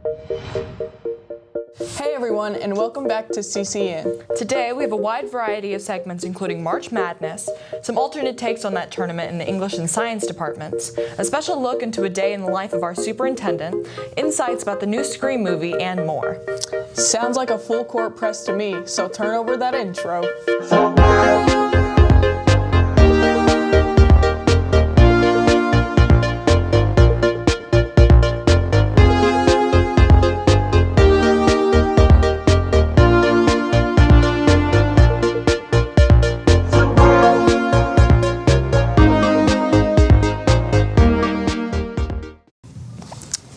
Hey everyone, and welcome back to CCN. Today we have a wide variety of segments including March Madness, some alternate takes on that tournament in the English and Science departments, a special look into a day in the life of our superintendent, insights about the new Scream movie, and more. Sounds like a full court press to me, so turn over that intro.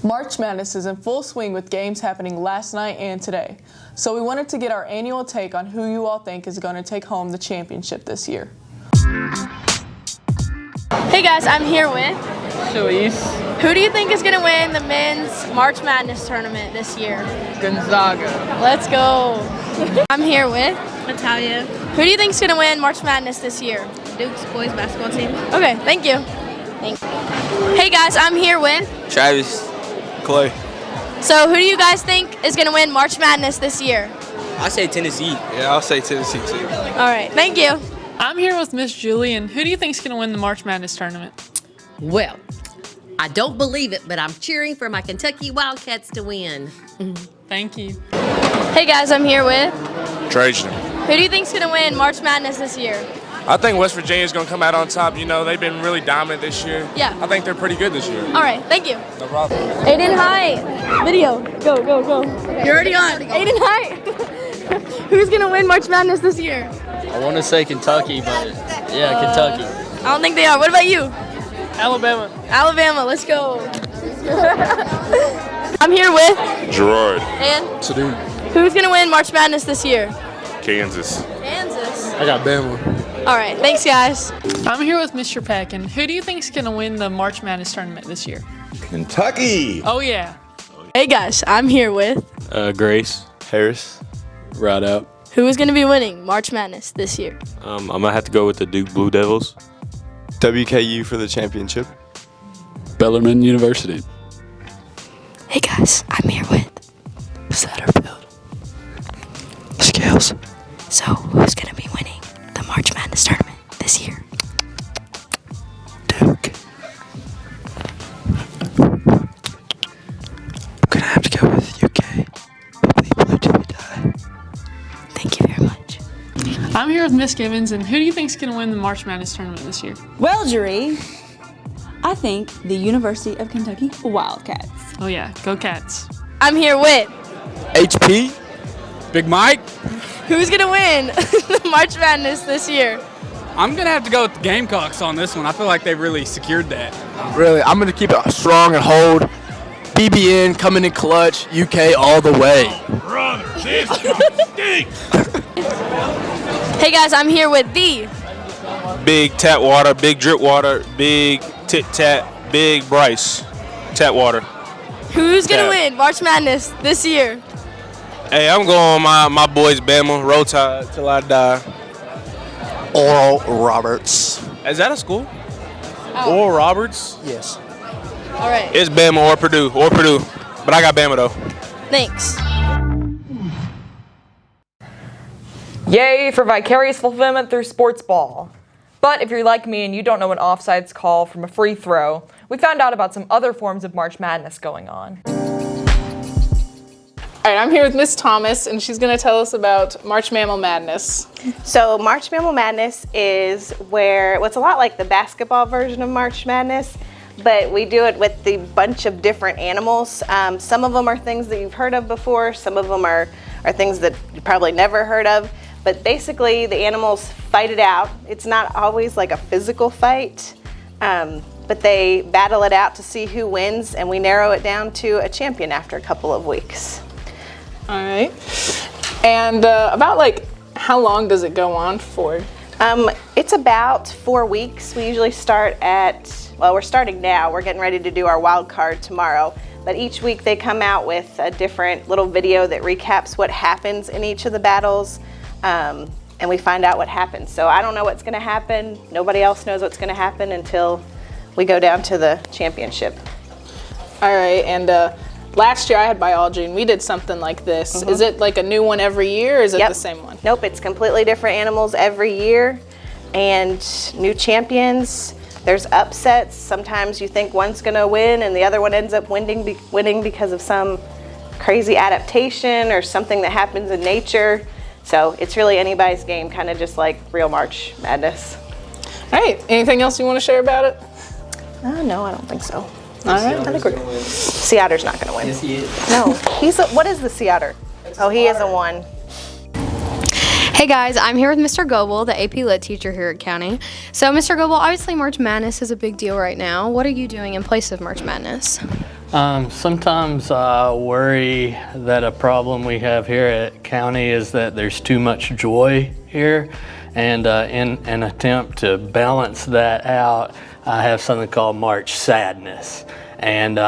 March Madness is in full swing with games happening last night and today. So we wanted to get our annual take on who you all think is going to take home the championship this year. Hey guys, I'm here with Shalice. Who do you think is going to win the men's March Madness tournament this year? Gonzaga. Let's go. I'm here with Natalia. Who do you think is going to win March Madness this year? Duke's boys basketball team. Okay, thank you. Thanks. Hey guys, I'm here with Travis. Clay. So who do you guys think is going to win March Madness this year? I say Tennessee. Yeah, I'll say Tennessee too. All right, thank you. I'm here with Miss Julian. Who do you think is going to win the March Madness tournament? Well, I don't believe it, but I'm cheering for my Kentucky Wildcats to win. Thank you. Hey guys, I'm here with Trajan. Who do you think is going to win March Madness this year? I think West Virginia's going to come out on top. You know, they've been really dominant this year. Yeah. I think they're pretty good this year. All right, thank you. No problem. Aiden, hi. Video. Go, go, go. You're already on. Aiden, hi. Who's going to win March Madness this year? I want to say Kentucky, but yeah, Kentucky. I don't think they are. What about you? Alabama. Alabama, let's go. I'm here with Gerard. and Sadu. who's going to win March Madness this year? Kansas. Kansas. I got Bama. All right, thanks guys. I'm here with Mr. Peckin. Who do you think is going to win the March Madness tournament this year? Kentucky. Oh, yeah. Hey guys, I'm here with Grace. Harris. Right out. who is going to be winning March Madness this year? I'm going to have to go with the Duke Blue Devils. WKU for the championship. Bellarmine University. Hey guys, I'm here with Satterfield. Scales. So, who's going to be winning the March Madness tournament this year? Duke. I'm going to have to go with UK. Probably Blue Jimmy Die. Thank you very much. I'm here with Miss Gibbons, and who do you think is going to win the March Madness tournament this year? Well, jury, I think the University of Kentucky Wildcats. Oh, yeah. Go Cats. I'm here with HP. Big Mike. who's going to win the March Madness this year? I'm going to have to go with the Gamecocks on this one. I feel like they've really secured that. Really, I'm going to keep it strong and hold. BBN coming in clutch. UK all the way. Hey guys, I'm here with the Big Tatwater, Big Dripwater, Big Tit Tat, Big Bryce. Tatwater. who's going to Tat. win March Madness this year? Hey, I'm going my boys Bama. Roll Tide till I die. Oral Roberts. Is that a school? Oral Roberts? Yes. All right, It's Bama or Purdue. But I got Bama though. thanks. Yay for vicarious fulfillment through sports ball. But if you're like me and you don't know an offsides call from a free throw, we found out about some other forms of March Madness going on. All right, I'm here with Miss Thomas, and she's going to tell us about March Mammal Madness. So March Mammal Madness is where, well, it's a lot like the basketball version of March Madness, but we do it with a bunch of different animals. Some of them are things that you've heard of before, some of them are things that you probably never heard of, but basically the animals fight it out. It's not always like a physical fight, but they battle it out to see who wins, and we narrow it down to a champion after a couple of weeks. All right. And about like how long does it go on for? It's about 4 weeks. We usually start at, well, we're starting now. We're getting ready to do our wild card tomorrow. But each week they come out with a different little video that recaps what happens in each of the battles. And we find out what happens. So I don't know what's going to happen. Nobody else knows what's going to happen until we go down to the championship. All right. And last year I had biology and we did something like this. Is it like a new one every year or is it the same one? Nope, it's completely different animals every year and new champions. There's upsets. Sometimes you think one's gonna win and the other one ends up winning because of some crazy adaptation or something that happens in nature. So it's really anybody's game, kind of just like real March Madness. All right, anything else you want to share about it? No, I don't think so. All right, I think we're Sea Otter's not gonna win. Yes, he is. No, what is the Sea Otter? Oh, he is a 1. Hey guys, I'm here with Mr. Goebel, the AP Lit teacher here at County. So Mr. Goebel, obviously March Madness is a big deal right now. What are you doing in place of March Madness? Sometimes I worry that a problem we have here at County is that there's too much joy here. And in an attempt to balance that out, I have something called March Sadness. And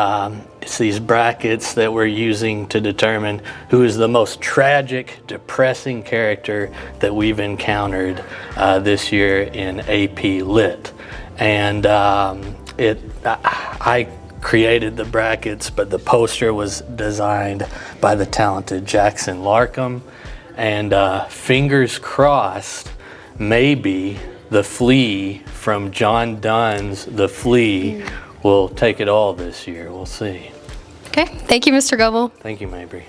it's these brackets that we're using to determine who is the most tragic, depressing character that we've encountered this year in AP Lit. And I created the brackets, but the poster was designed by the talented Jackson Larkham. And fingers crossed, maybe the flea from John Donne's The Flea will take it all this year. We'll see. Okay, thank you, Mr. Goebel. Thank you, Mabry.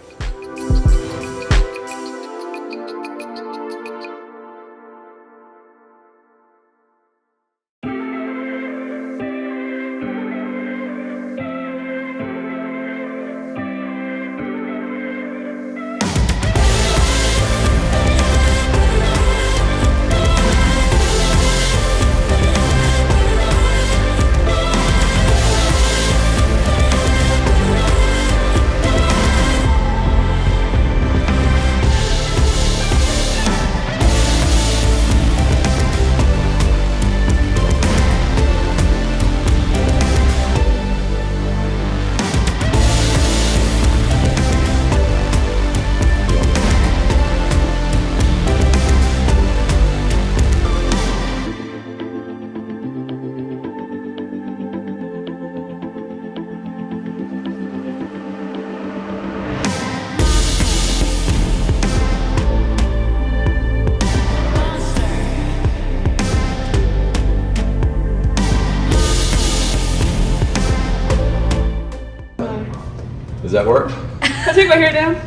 Does that work? Can I take my hair down?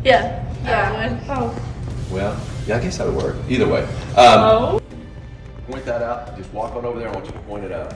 Yeah. Oh. Well, yeah, I guess that would work. Either way. Point that out. Just walk on over there. I want you to point it out.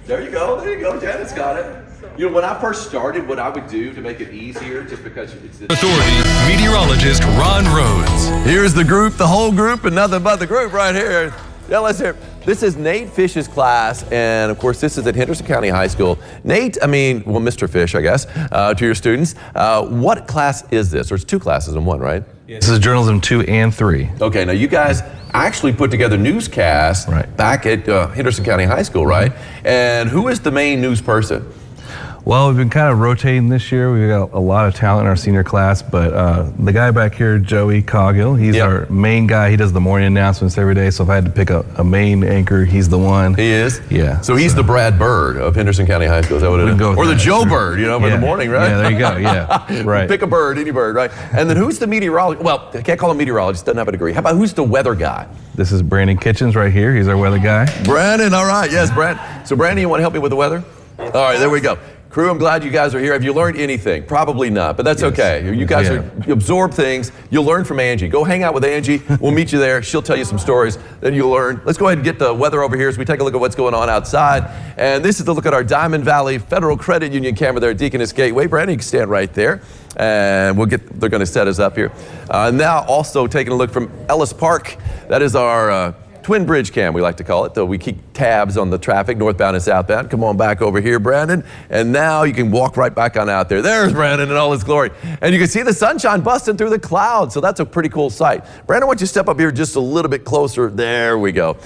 There you go. There you go. Janet's got it. You know, when I first started, what I would do to make it easier, just because it's the Authority meteorologist Ron Rhodes. Here's the group, the whole group, and nothing but the group right here. Yeah, let's hear. This is Nate Fish's class, and of course, this is at Henderson County High School. Nate, Mr. Fish, I guess, to your students. What class is this? There's 2 classes in one, right? This is Journalism 2 and 3. Okay, now you guys actually put together newscasts back at Henderson County High School, right? And who is the main news person? Well, we've been kind of rotating this year. We've got a lot of talent in our senior class, but the guy back here, Joey Coggill, he's our main guy. He does the morning announcements every day, so if I had to pick a main anchor, he's the one. He is? Yeah. So he's the Brad Bird of Henderson County High School, is that what it is? Or the Joe Bird, for the morning, right? Yeah, there you go, yeah, right. Pick a bird, any bird, right? And then who's the meteorologist? Well, I can't call him meteorologist, doesn't have a degree. How about who's the weather guy? This is Brandon Kitchens right here. He's our weather guy. Brandon, all right, yes, Brandon. So Brandon, you want to help me with the weather? All right, there we go. Crew, I'm glad you guys are here. Have you learned anything? Probably not, but that's okay. You guys you absorb things. You'll learn from Angie. Go hang out with Angie. We'll meet you there. She'll tell you some stories. Then you'll learn. Let's go ahead and get the weather over here as we take a look at what's going on outside. And this is the look at our Diamond Valley Federal Credit Union camera there at Deaconess Gateway. Brandon, you can stand right there. And they're going to set us up here. Now also taking a look from Ellis Park. That is our Twin Bridge cam, we like to call it, though we keep tabs on the traffic, northbound and southbound. Come on back over here, Brandon. And now you can walk right back on out there. There's Brandon in all his glory. And you can see the sunshine busting through the clouds, so that's a pretty cool sight. Brandon, why don't you step up here just a little bit closer? There we go.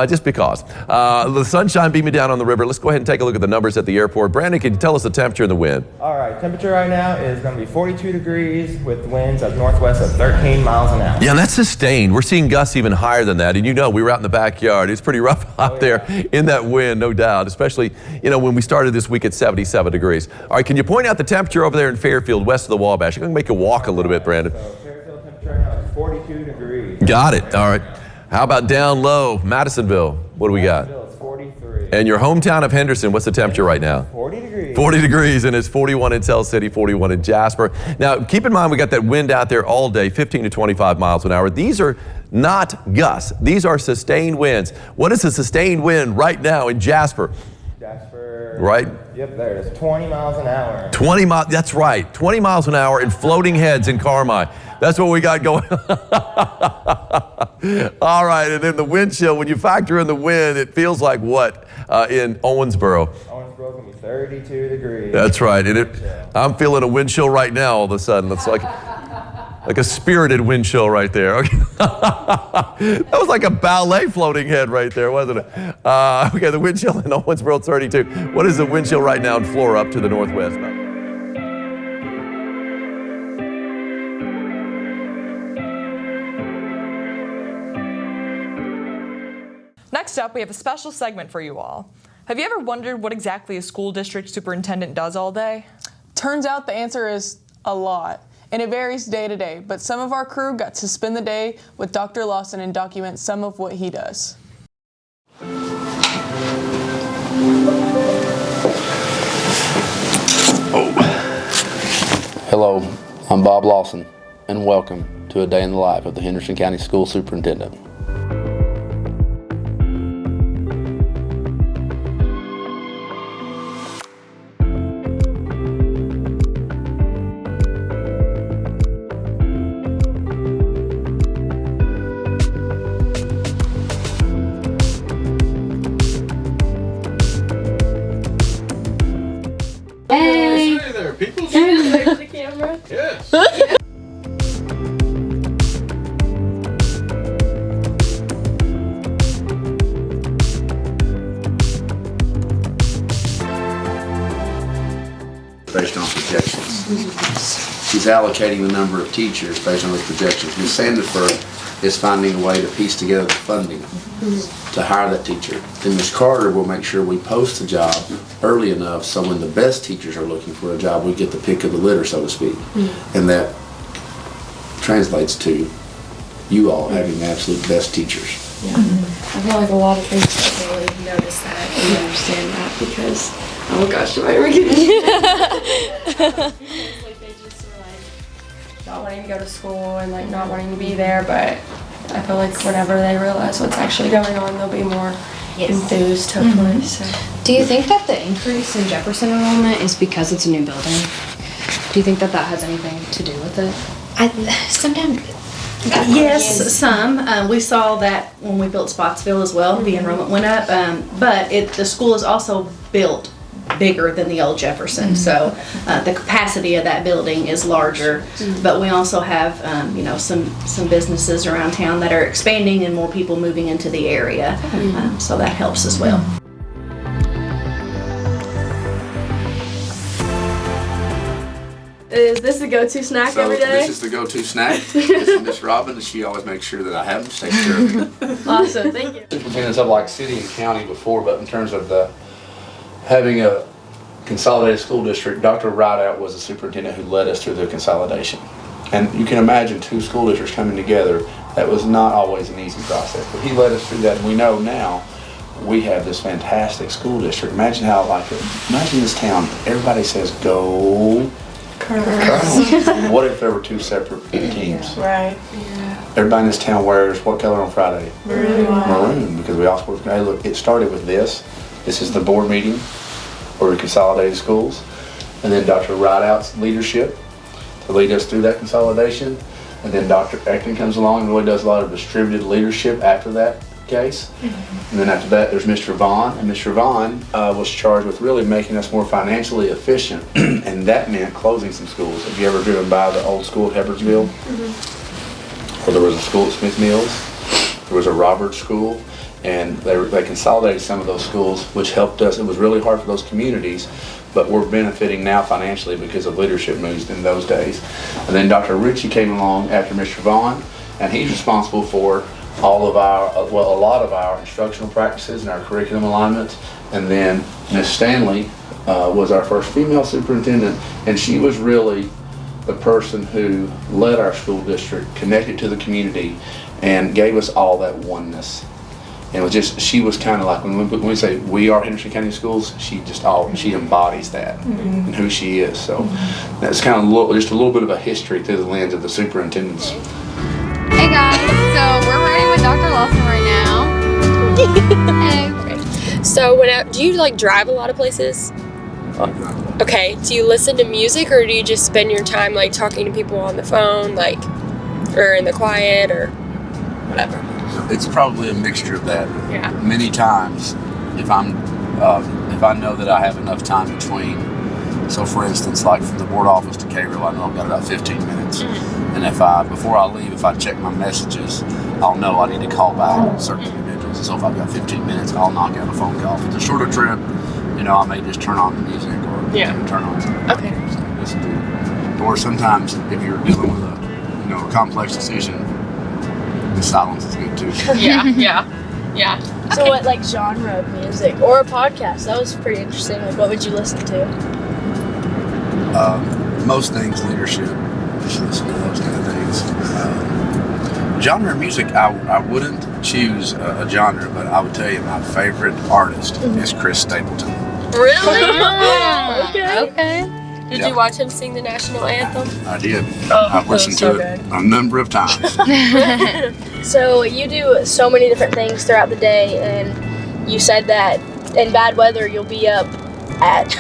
Just because. The sunshine beaming down on the river. Let's go ahead and take a look at the numbers at the airport. Brandon, can you tell us the temperature and the wind? All right, temperature right now is going to be 42 degrees with winds of northwest of 13 miles an hour. Yeah, and that's sustained. We're seeing gusts even higher than that. And we were out in the backyard. It's pretty rough out there. there in that wind, no doubt, especially, when we started this week at 77 degrees. All right, can you point out the temperature over there in Fairfield, west of the Wabash? I'm going to make you walk a little bit, Brandon. So Fairfield temperature right now is 42 degrees. Got it. All right. How about down low, Madisonville? What do we got? It's 43. And your hometown of Henderson, what's the temperature right now? 40 degrees. 40 degrees, and it's 41 in Tell City, 41 in Jasper. Now, keep in mind, we got that wind out there all day, 15 to 25 miles an hour. These are not gusts. These are sustained winds. What is a sustained wind right now in Jasper? Jasper. Right? Yep, there it is. 20 miles an hour. 20 miles, that's right. 20 miles an hour in Floating Heads in Carmi. That's what we got going. All right, and then the wind chill, when you factor in the wind, it feels like what in Owensboro? Owensboro's going to be 32 degrees. That's right. And I'm feeling a wind chill right now all of a sudden. It's like a spirited wind chill right there. Okay. That was like a ballet floating head right there, wasn't it? Okay, the wind chill in Owensboro, 32. What is the wind chill right now in Flora up to the northwest? Next up, we have a special segment for you all. Have you ever wondered what exactly a school district superintendent does all day? Turns out the answer is a lot, and it varies day to day, but some of our crew got to spend the day with Dr. Lawson and document some of what he does. Hello, I'm Bob Lawson, and welcome to a day in the life of the Henderson County School Superintendent. Hey there, people. There's the camera. Yes. Based on projections. She's allocating the number of teachers based on those projections. Ms. Sandiford is finding a way to piece together the funding to hire that teacher. Then Ms. Carter will make sure we post the job early enough so when the best teachers are looking for a job, we get the pick of the litter, so to speak. And that translates to you all having the absolute best teachers. Yeah. I feel like a lot of things don't really notice that and understand that because, oh gosh, am I ever getting like they just are like not wanting to go to school and like not wanting to be there, but I feel like whenever they realize what's actually going on, they'll be more enthused, hopefully. So. Do you think that the increase in Jefferson enrollment is because it's a new building? Do you think that that has anything to do with it? Sometimes. Yes, some. We saw that when we built Spotsville as well. The enrollment went up, but the school is also built bigger than the old Jefferson, so the capacity of that building is larger. But we also have, some businesses around town that are expanding and more people moving into the area, so that helps as well. Is this the go-to snack every day? This is the go-to snack. This is Miss Robin, and she always makes sure that I have them, takes care of me. Awesome, thank you. Superintendents of like city and county before, but in terms of having a consolidated school district, Dr. Rideout was the superintendent who led us through the consolidation. And you can imagine two school districts coming together. That was not always an easy process, but he led us through that, and we know now we have this fantastic school district. Imagine imagine this town, everybody says go Colonels. What if there were two separate teams? Right. Yeah. Everybody in this town wears what color on Friday? Maroon. Maroon, because we all support. Hey, look, it started with this. This is the board meeting where we consolidated schools, and then Dr. Rideout's leadership to lead us through that consolidation, and then Dr. Acton comes along and really does a lot of distributed leadership after that case. And then after that, there's Mr. Vaughn, and Mr. Vaughn was charged with really making us more financially efficient, and that meant closing some schools. Have you ever driven by the old school at Hebbardsville? Or there was a school at Smith Mills, there was a Roberts School, and they consolidated some of those schools, which helped us. It was really hard for those communities, but we're benefiting now financially because of leadership moves in those days. And then Dr. Ritchie came along after Mr. Vaughn, and he's responsible for a lot of our instructional practices and our curriculum alignments. And then Miss Stanley was our first female superintendent, and she was really the person who led our school district, connected to the community, and gave us all that oneness. And it was just, she was kind of like, when we say we are Henderson County Schools, she embodies that and who she is. So that's kind of just a little bit of a history through the lens of the superintendents. Hey guys, so we're riding with Dr. Lawson right now. Hey. So do you like drive a lot of places? Okay, do you listen to music, or do you just spend your time like talking to people on the phone, like, or in the quiet, or whatever? It's probably a mixture of that. Yeah. Many times, if I know that I have enough time between, so for instance, like from the board office to Cairo, I know I've got about 15 minutes. And before I leave, if I check my messages, I'll know I need to call back certain individuals. And so if I've got 15 minutes, I'll knock out a phone call. If it's a shorter trip, I may just turn on the music or turn on something. Listen to. Or sometimes if you're dealing with a complex decision, the silence is good too. Yeah. So what like genre of music or a podcast? That was pretty interesting. Like what would you listen to? Most things leadership. Just listen to those kind of things. Genre of music, I wouldn't choose a genre, but I would tell you my favorite artist is Chris Stapleton. Really? Okay. Did you watch him sing the national anthem? I did. I've listened to it a number of times. So you do so many different things throughout the day, and you said that in bad weather you'll be up at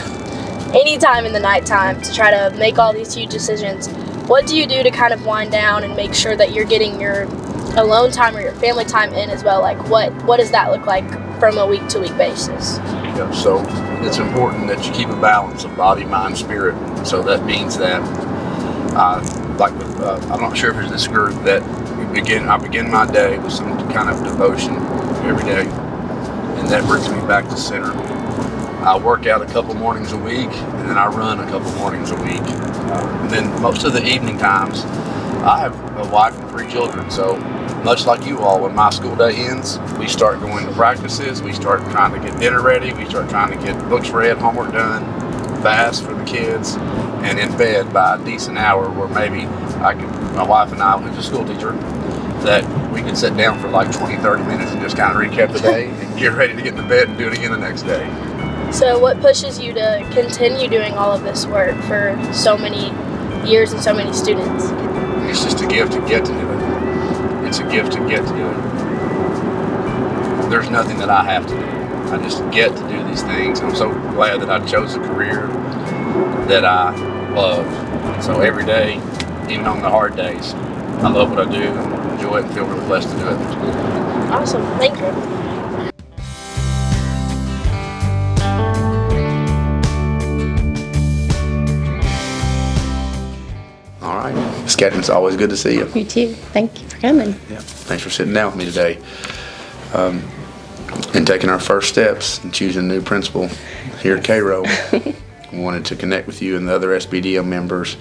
any time in the nighttime to try to make all these huge decisions. What do you do to kind of wind down and make sure that you're getting your alone time or your family time in as well? Like what does that look like from a week-to-week basis? Yeah, so it's important that you keep a balance of body, mind, spirit. So that means that, I'm not sure if it's this group that I begin my day with some kind of devotion every day, and that brings me back to center. I work out a couple mornings a week, and then I run a couple mornings a week. And then most of the evening times, I have a wife and 3 children, so much like you all, when my school day ends, we start going to practices, we start trying to get dinner ready, we start trying to get books read, homework done, fast for the kids, and in bed by a decent hour where maybe my wife and I, who's a school teacher, that we could sit down for like 20, 30 minutes and just kind of recap the day and get ready to get into bed and do it again the next day. So what pushes you to continue doing all of this work for so many years and so many students? It's just a gift to get to do it. It's a gift to get to do it. There's nothing that I have to do. I just get to do these things. I'm so glad that I chose a career that I love. So every day, even on the hard days, I love what I do and enjoy it and feel really blessed to do it. Awesome. Thank you. All right. Ms. Catherine, it's always good to see you. You too. Thank you for coming. Yeah. Thanks for sitting down with me today. And taking our first steps and choosing a new principal here at Cairo. We wanted to connect with you and the other SBDO members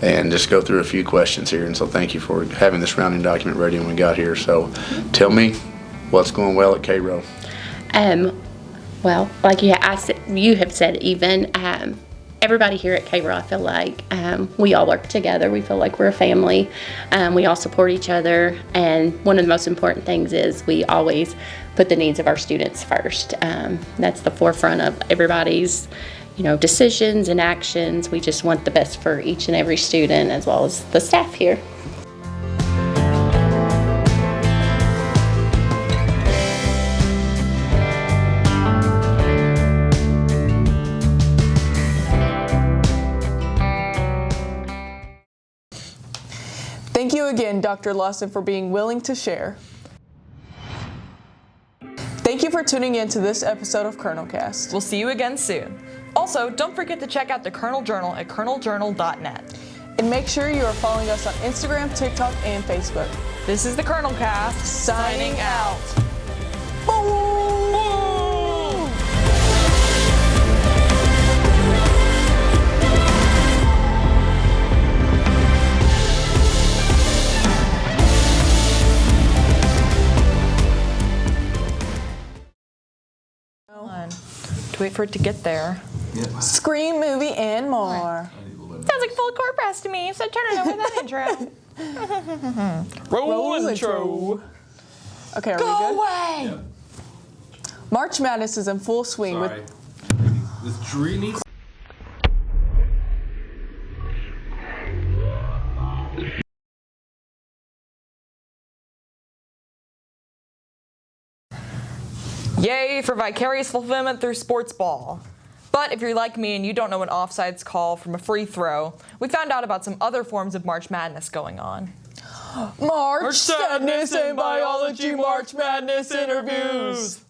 and just go through a few questions here. And so thank you for having this rounding document ready when we got here. So tell me what's going well at Cairo. Well, like you have said, even everybody here at Cairo, I feel like we all work together. We feel like we're a family. We all support each other. And one of the most important things is we always put the needs of our students first. That's the forefront of everybody's decisions and actions. We just want the best for each and every student as well as the staff here. Thank you again, Dr. Lawson, for being willing to share. Thank you for tuning in to this episode of KernelCast. We'll see you again soon. Also, don't forget to check out the Kernel Journal at kerneljournal.net. And make sure you are following us on Instagram, TikTok, and Facebook. This is the KernelCast, signing out. wait for it to get there. Scream movie and more. Sounds like full court press to me, so turn it over that intro. Roll intro. Okay, are we good? Go away! March Madness is in full swing with. This tree needs. Yay for vicarious fulfillment through sports ball. But if you're like me and you don't know an offsides call from a free throw, we found out about some other forms of March Madness going on. March Sadness and Biology March Madness interviews.